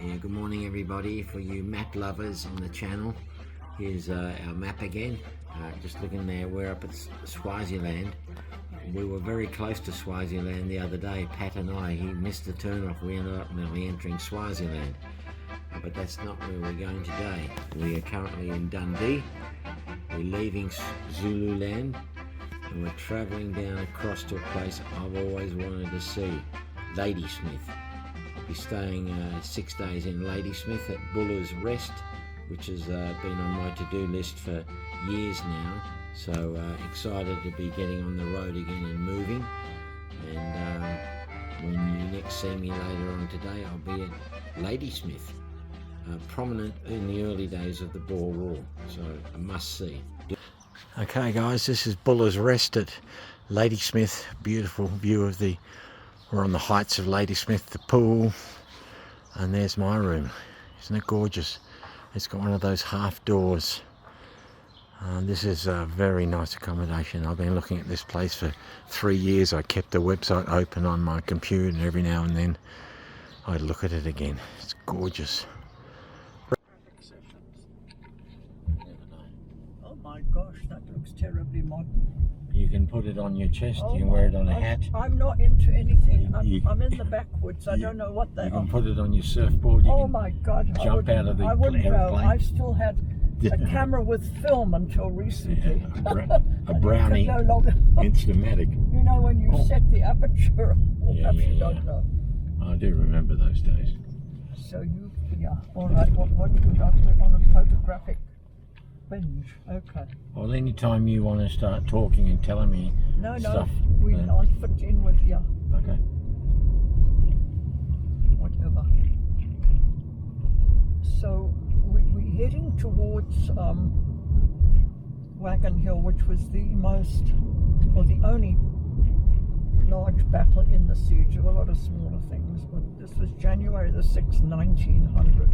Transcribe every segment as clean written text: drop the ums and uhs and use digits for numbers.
Yeah, good morning everybody. For you map lovers on the channel, here's our map again. Just looking there, we're up at Swaziland. We were very close to Swaziland the other day, Pat and I. He missed the turn off. We ended up nearly entering Swaziland. But that's not where we're going today. We are currently in Dundee. We're leaving Zululand and we're travelling down across to a place I've always wanted to see, Ladysmith. I'll be staying 6 days in Ladysmith at Buller's Rest, which has been on my to-do list for years now. So excited to be getting on the road again and moving. And when you next see me later on today, I'll be at Ladysmith, prominent in the early days of the Boer War, so a must-see. Okay guys, this is Buller's Rest at Ladysmith. Beautiful view of we're on the heights of Ladysmith, the pool, and there's my room. Isn't it gorgeous? It's got one of those half doors. This is a very nice accommodation. I've been looking at this place for 3 years. I kept the website open on my computer and every now and then I'd look at it again. It's gorgeous. Oh my gosh, that looks terribly modern. You can put it on your chest, you can wear it on a hat. I'm not into anything. I'm in the backwoods. I don't know what they are. You can put it on your surfboard. You can my God. jump out of the I wouldn't know. airplane. I still had a camera with film until recently. A Brownie no longer. Instamatic. You know when you set the aperture, or perhaps you don't know. I do remember those days. So all right, what do you got? We're on a photographic binge. Okay. Well, anytime you want to start talking and telling me stuff. We can't fit in with you. Okay. Whatever. So we're heading towards Wagon Hill, which was the only large battle in the siege. There were a lot of smaller things, but this was January the 6th, 1900,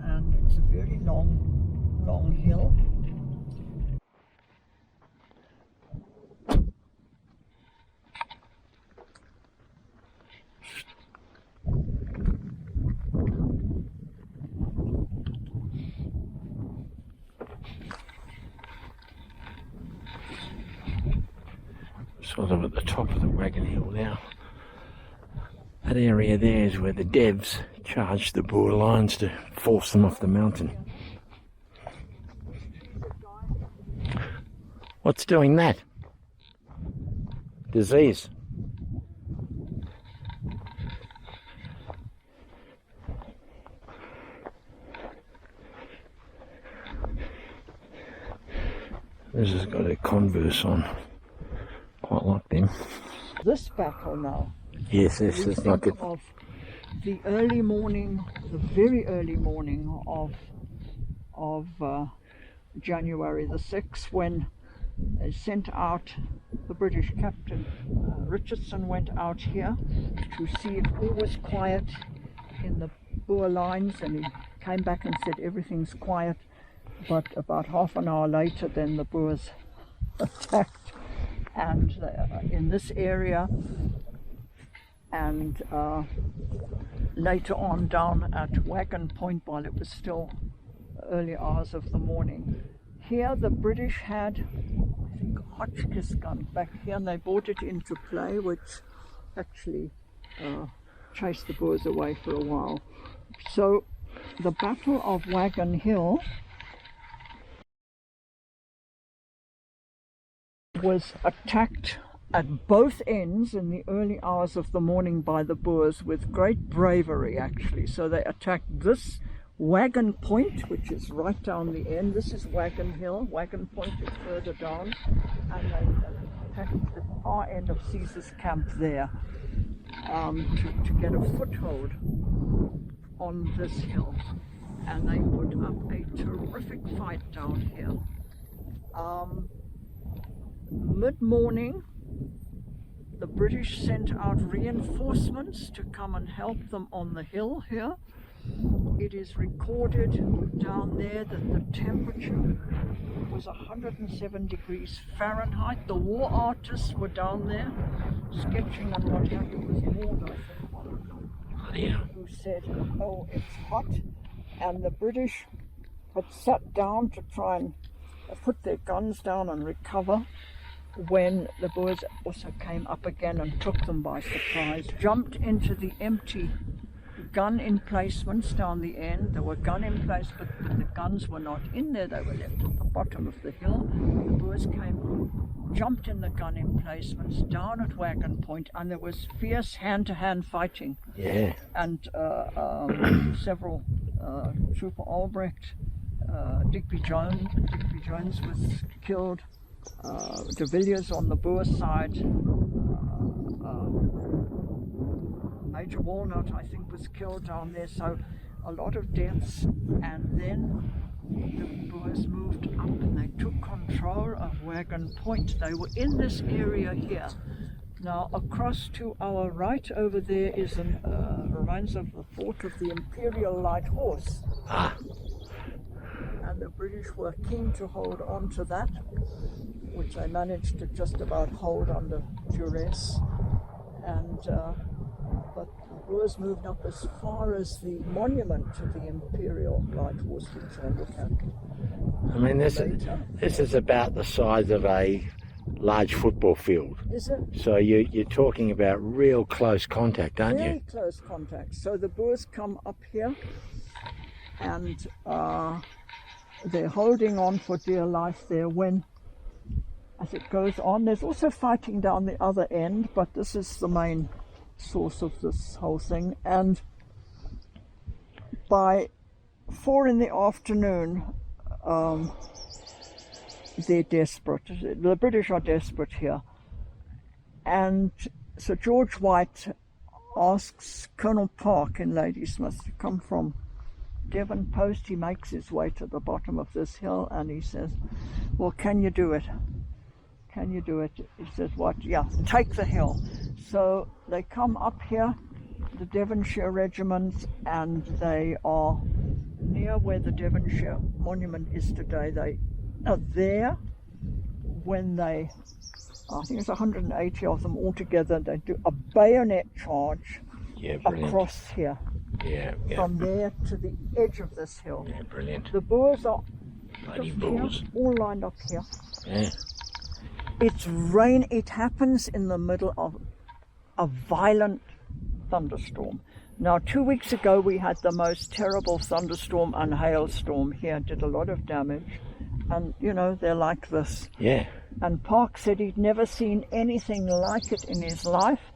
and it's a very long hill. Sort of at the top of the Wagon Hill now. That area there is where the devs charged the Boer lions to force them off the mountain. What's doing that? Disease. This has got a Converse on. Quite like them. This battle now. Yes, this is like it. Of the early morning, the very early morning of January the 6th, when they sent out the British captain Richardson went out here to see if all was quiet in the Boer lines, and he came back and said everything's quiet. But about half an hour later, then the Boers attacked, and in this area, and later on down at Wagon Point, while it was still early hours of the morning. Here the British had, I think, a Hotchkiss gun back here, and they brought it into play, which actually chased the Boers away for a while. So the Battle of Wagon Hill was attacked at both ends in the early hours of the morning by the Boers with great bravery, actually. So they attacked this Wagon Point, which is right down the end. This is Wagon Hill. Wagon Point is further down, and they attacked the far end of Caesar's camp there to get a foothold on this hill. And they put up a terrific fight down here. Mid-morning, the British sent out reinforcements to come and help them on the hill here. It is recorded down there that the temperature was 107 degrees Fahrenheit. The war artists were down there sketching, and what happened was more, I think. Yeah. who said, "Oh, it's hot," and the British had sat down to try and put their guns down and recover, when the Boers also came up again and took them by surprise, jumped into the empty gun emplacements down the end. There were gun emplacements, but the guns were not in there. They were left at the bottom of the hill. The Boers came, jumped in the gun emplacements down at Wagon Point, and there was fierce hand-to-hand fighting. Yeah. And several, Trooper Albrecht, Digby Jones was killed. De Villiers on the Boer side, Major Walnut, I think, was killed down there, so a lot of deaths. And then the Boers moved up and they took control of Wagon Point. They were in this area here. Now, across to our right over there is remains of the fort of the Imperial Light Horse. And the British were keen to hold on to that, which they managed to just about hold under duress. And but the Boers moved up as far as the monument to the Imperial Light Horse, which I look at. I mean, this is about the size of a large football field. Is it? So you're talking about real close contact, aren't Very you? close contact. So the Boers come up here, and they're holding on for dear life there when, as it goes on, there's also fighting down the other end, but this is the main source of this whole thing. And by 4 in the afternoon, they're desperate. The British are desperate here. And Sir George White asks Colonel Park in Ladysmith to come from Devon Post. He makes his way to the bottom of this hill and he says, "Well, can you do it? Can you do it?" He says, "What? Yeah, take the hill." So they come up here, the Devonshire regiments, and they are near where the Devonshire monument is today. They are there when they, I think it's 180 of them altogether, they do a bayonet charge across here. Yeah. From there to the edge of this hill. Yeah, brilliant. The Boers are Bloody just Boers. here, all lined up here. Yeah. It's rain. It happens in the middle of a violent thunderstorm. Now, 2 weeks ago we had the most terrible thunderstorm and hailstorm here. Did a lot of damage, and you know they're like this. Yeah. And Park said he'd never seen anything like it in his life,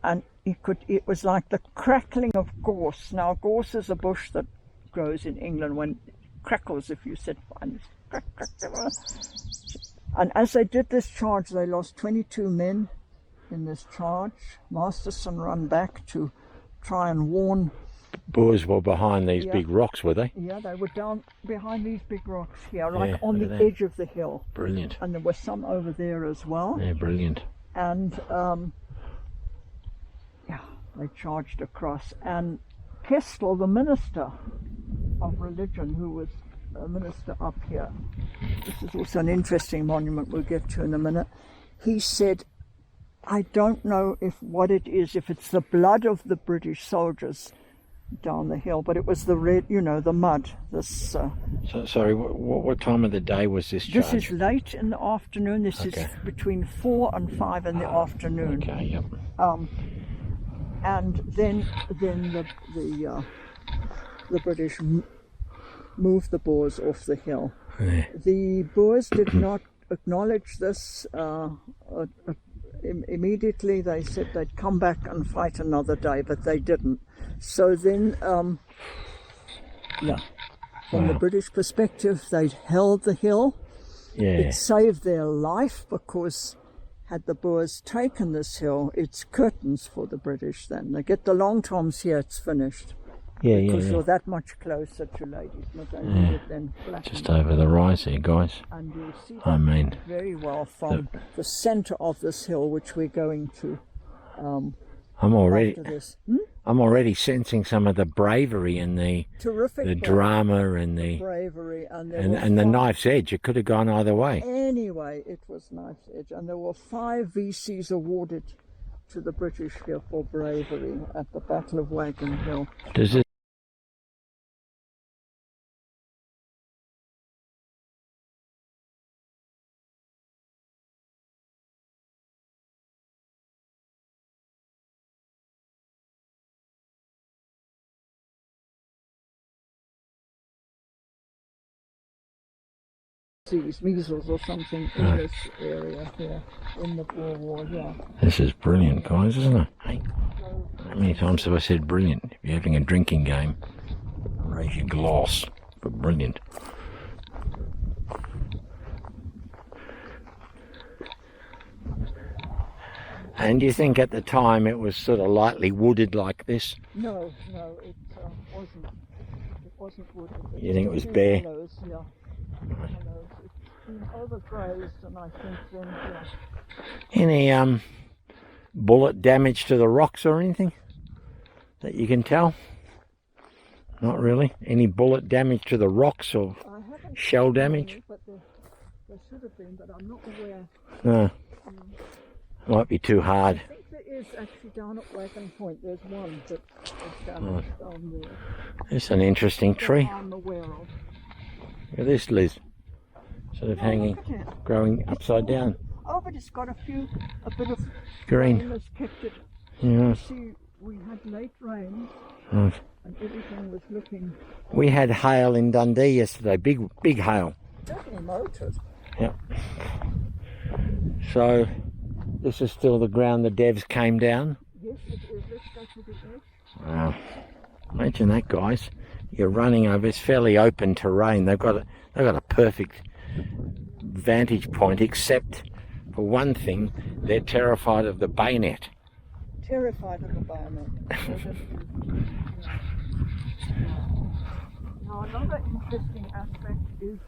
and it was like the crackling of gorse. Now, gorse is a bush that grows in England when it crackles if you set fire. Crack, crack, crack. And as they did this charge, they lost 22 men in this charge. Masterson ran back to try and warn. Boers were behind these big rocks, were they? Yeah, they were down behind these big rocks here, right Yeah, on look the at that. edge of the hill. Brilliant. And there were some over there as well. Yeah, brilliant. And they charged across. And Kestel, the minister of religion, who was a minister up here, this is also an interesting monument we'll get to in a minute, he said, "I don't know what it is, if it's the blood of the British soldiers down the hill, but it was the red, the mud." This Sorry, what time of the day was this charge? this is late in the afternoon. This is between 4 and 5 in the afternoon. Okay, yep. And then the British moved the Boers off the hill. Yeah. The Boers did not acknowledge this immediately. They said they'd come back and fight another day, but they didn't. So then, from the British perspective, they'd held the hill. Yeah. It saved their life, because had the Boers taken this hill, it's curtains for the British then. They get the long toms here, it's finished. Yeah, Because yeah. you're that much closer to Ladysmith, and you then flatten Just over the rise there, guys. and you'll see I that mean, very well from the centre of this hill, which we're going to I'm already after this. I'm already sensing some of the bravery and the Terrific drama and the bravery, and the knife's edge. It could have gone either way. Anyway, it was knife's edge, and there were 5 VCs awarded to the British here for bravery at the Battle of Wagon Hill. Does it? Measles or something in this area here in the Boer War, yeah. This is brilliant, guys, isn't it? Hey, how many times have I said brilliant? If you're having a drinking game, raise your glass for brilliant. And do you think at the time it was sort of lightly wooded like this? No, it wasn't. It wasn't wooded. You think it was bare? Willows, yeah. It's been overgrazed, and I think then, yeah. Any bullet damage to the rocks or anything that you can tell? Not really. Any bullet damage to the rocks or shell damage? But there should have been, but I'm not aware. No. Might be too hard. I think there is actually down at Wagon Point. There's one that is damaged down there. It's an interesting tree. I'm aware of. Look at this, Liz. Sort of hanging, growing upside down. Oh, but it's got a bit of Green. rain has kept it. Yeah. See, we had late rain Right. and everything was looking We had hail in Dundee yesterday. Big hail. definitely motored. Yeah. So this is still the ground the devs came down. Yes, it is. Let's go to the edge. Wow. Imagine that, guys. You're running over. It's fairly open terrain. They've got a perfect vantage point, except for one thing, they're terrified of the bayonet. Terrified of the bayonet. Now another interesting aspect is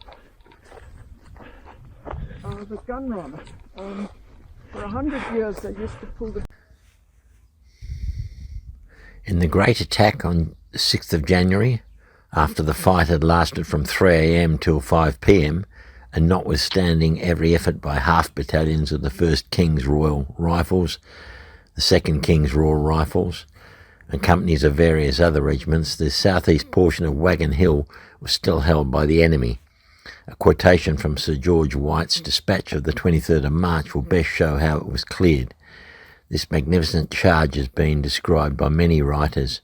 the gun run. For 100 years they used to pull the... In the great attack on the 6th of January, after the fight had lasted from 3 a.m. till 5 p.m, and notwithstanding every effort by half battalions of the 1st King's Royal Rifles, the 2nd King's Royal Rifles, and companies of various other regiments, the southeast portion of Wagon Hill was still held by the enemy. A quotation from Sir George White's dispatch of the 23rd of March will best show how it was cleared. This magnificent charge has been described by many writers,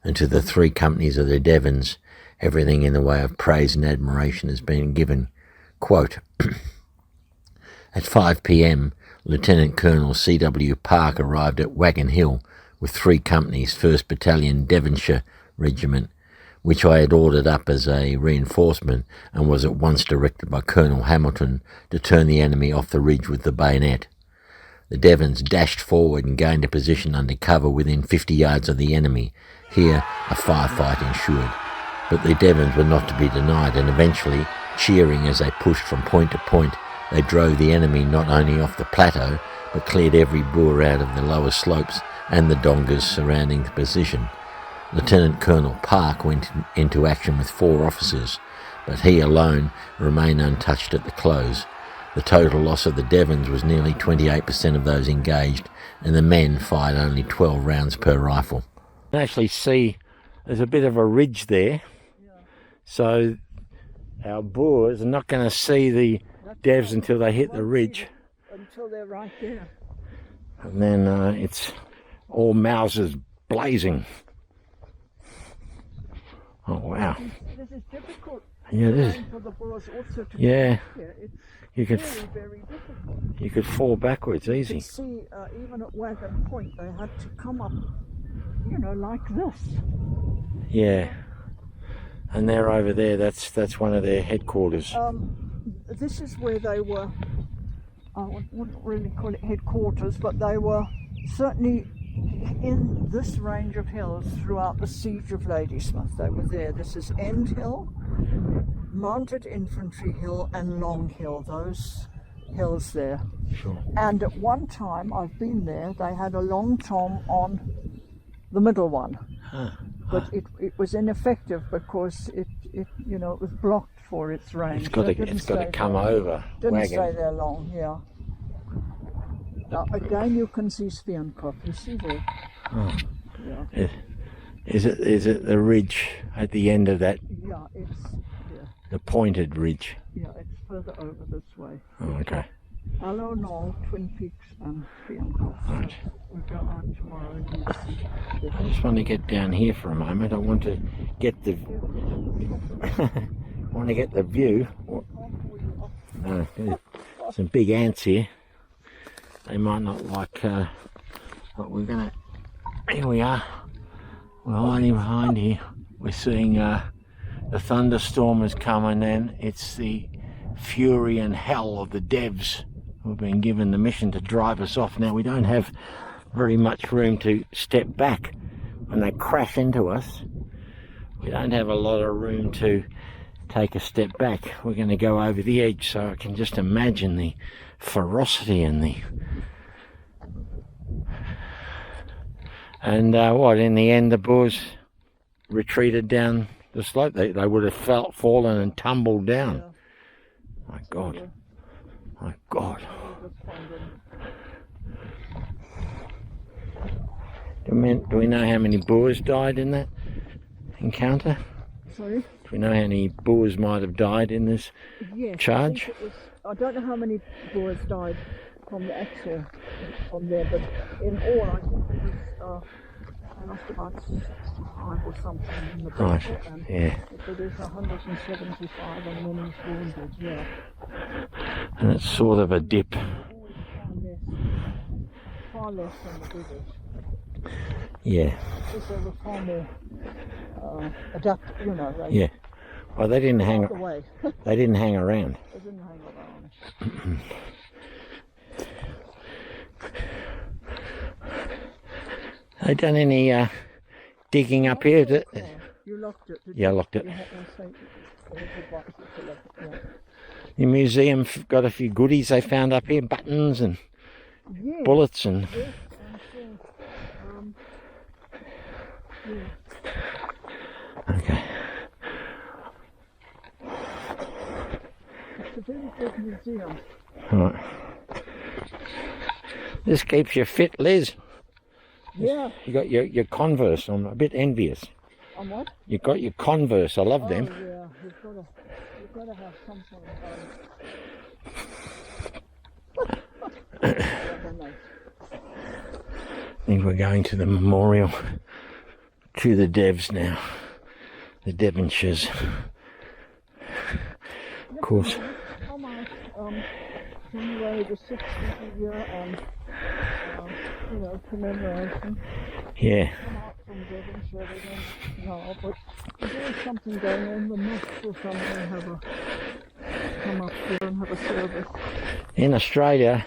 and to the 3 companies of the Devons, everything in the way of praise and admiration has been given. Quote, at 5 p.m, Lieutenant Colonel C.W. Park arrived at Wagon Hill with 3 companies, 1st Battalion Devonshire Regiment, which I had ordered up as a reinforcement, and was at once directed by Colonel Hamilton to turn the enemy off the ridge with the bayonet. The Devons dashed forward and gained a position under cover within 50 yards of the enemy. Here a firefight ensued, but the Devons were not to be denied, and eventually, cheering as they pushed from point to point, they drove the enemy not only off the plateau, but cleared every Boer out of the lower slopes and the dongas surrounding the position. Lieutenant Colonel Park went into action with 4 officers, but he alone remained untouched at the close. The total loss of the Devons was nearly 28% of those engaged, and the men fired only 12 rounds per rifle. You can actually see there's a bit of a ridge there, so our Boers are not going to see the Devs until they hit the ridge. Until they're right there. And then it's all Mausers blazing. Oh wow. This is difficult. Yeah, this is. For the Boers also to Yeah. It's You could very difficult. you could fall backwards easy. You could see, even at Wagon Point, they had to come up, like this. Yeah. And they're over there. That's one of their headquarters. This is where they were. I wouldn't really call it headquarters, but they were certainly in this range of hills throughout the siege of Ladysmith. They were there. This is End Hill, Mounted Infantry Hill, and Long Hill. Those hills there. Sure. And at one time, I've been there, they had a long tom on the middle one. But it was ineffective because it was blocked for its range. It's got to come over. Didn't Wagon. stay there long, yeah. Now again you can see Svienkop, you see there. Oh. Yeah. Is it the ridge at the end of that? Yeah, it's The pointed ridge. yeah, it's further over this way. Oh, okay. Allo Knoll, Twin Peaks and Svienkop. Right. We'll go out tomorrow and you'll see. I just want to get down here for a moment. I want to get the view. No, there's some big ants here. They might not like what we're gonna. Here we are. We're hiding behind here. We're seeing the thunderstorm has come, and then it's the fury and hell of the devs who've been given the mission to drive us off. Now we don't have very much room to step back when they crash into us. We don't have a lot of room to take a step back. We're going to go over the edge, so I can just imagine the ferocity and what, in the end the Boers retreated down the slope. They would have fallen and tumbled down. Yeah. My God. My God. Do we know how many Boers died in that encounter? Sorry? Do we know how many Boers might have died in this charge? I don't know how many Boers died from the actual from there, but in all I think it was lost about 65 or something in the battle. Right, yeah. But there's 175 and many wounded, yeah. And it's sort of a dip. Far less than the British. Yeah. Because they were far more adapted, you know. Yeah. Well, they didn't hang. Away. They didn't hang around. They didn't hang around. They done any digging up here? You locked it. Yeah, I locked it. Yeah. The museum got a few goodies they found up here, buttons and bullets and. Yes, I'm sure. Okay. It's a very good museum. Right. This keeps you fit, Liz. Yeah. You got your Converse. I'm a bit envious. On what? You got your Converse. I love them. Yeah, you've got to have something. I think we're going to the memorial to the Devs now. The Devonshires. Of course. January the 6th of the year and commemoration. Yeah. Come out from Devonshire again now, but there's always something going on. The mosque or something come up here and have a service. In Australia,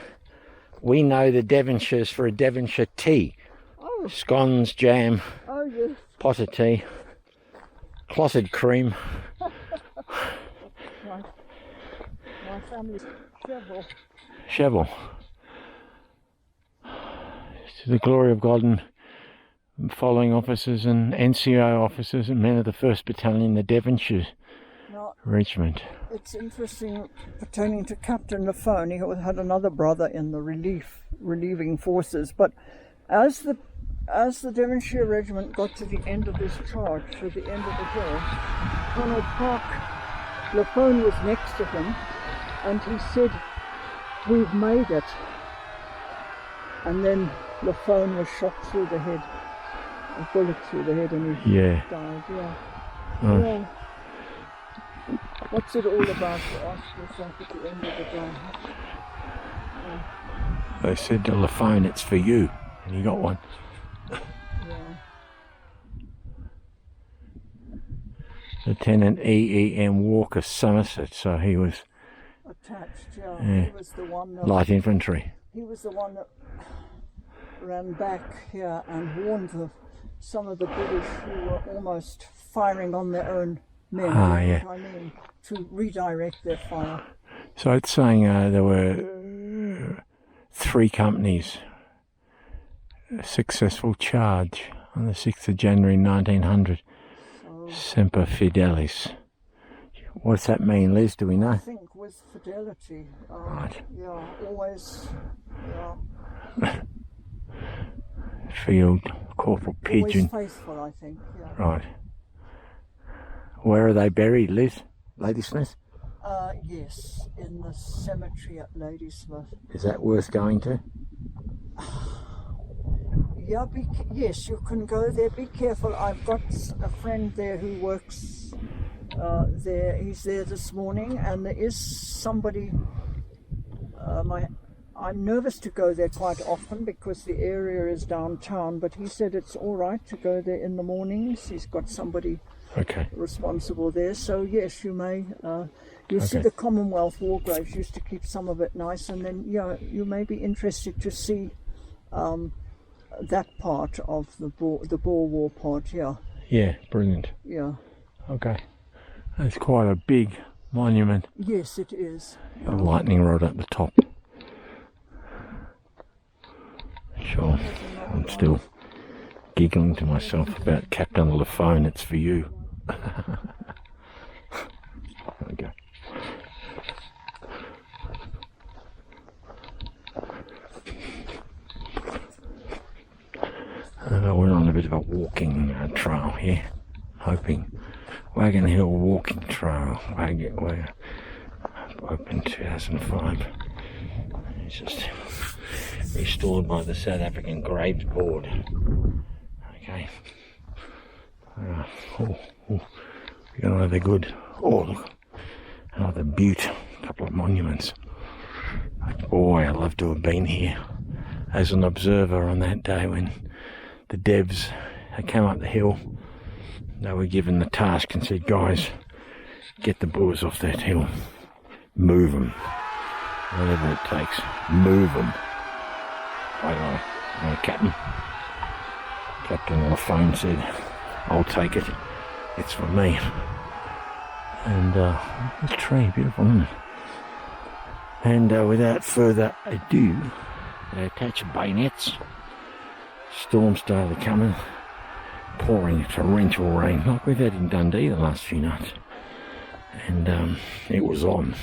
we know the Devonshires for a Devonshire tea. Oh. Scones, jam, Oh yes. pot of tea, clotted cream. Right. My family's Cheval. To the glory of God and following officers and NCO officers and men of the 1st Battalion, the Devonshire Regiment. It's interesting pertaining to Captain Lafone. He had another brother in the relieving forces, but as the Devonshire Regiment got to the end of this charge, to the end of the hill, Colonel Park Lafone was next to him, and he said, "We've made it." And then Lafone was shot through the head, a bullet through the head, and he died. Yeah. Oh. Yeah. What's it all about? You ask yourself at the end of the day. They said to Lafone, "It's for you," and he got one. Yeah. Lieutenant E.E.M. Walker Somerset, so he was Attached, Yeah. He was the one that, light infantry. he was the one that ran back here and warned some of the British who were almost firing on their own men, you know yeah. what I mean, to redirect their fire. So it's saying there were 3 companies, a successful charge on the 6th of January 1900. Semper Fidelis. What's that mean, Liz? Do we know? I think with fidelity. Right. Yeah, always. Yeah. Field Corporal Pigeon. Always faithful, I think. Yeah. Right. Where are they buried, Liz? Ladysmith? Yes, in the cemetery at Ladysmith. Is that worth going to? Yeah, yes, you can go there. Be careful. I've got a friend there who works there. He's there this morning, and there is somebody. I'm nervous to go there quite often because the area is downtown, but he said it's all right to go there in the mornings. He's got somebody responsible there. So yes, you may. You'll see the Commonwealth War Graves used to keep some of it nice, and then you may be interested to see that part of the Boer War part. Yeah, brilliant. Yeah. Okay. That's quite a big monument. Yes, it is. A lightning rod at the top. Sure. I'm still giggling to myself about Captain on the phone. It's for you. Okay. We're on a bit of a walking trail here, hoping. Wagon Hill walking trail. We're open 2005. It's just restored by the South African Graves Board. Okay. You know they're good. Oh look, another butte. A couple of monuments. Boy, I'd love to have been here as an observer on that day when the devs had come up the hill. They were given the task and said, guys, get the Boers off that hill. Move them. Whatever it takes. Move them. Captain. Captain on the phone said, I'll take it. It's for me. And this tree, beautiful, isn't it? And without further ado, they attach bayonets. Storm started coming, pouring torrential rain like we've had in Dundee the last few nights, and it was on.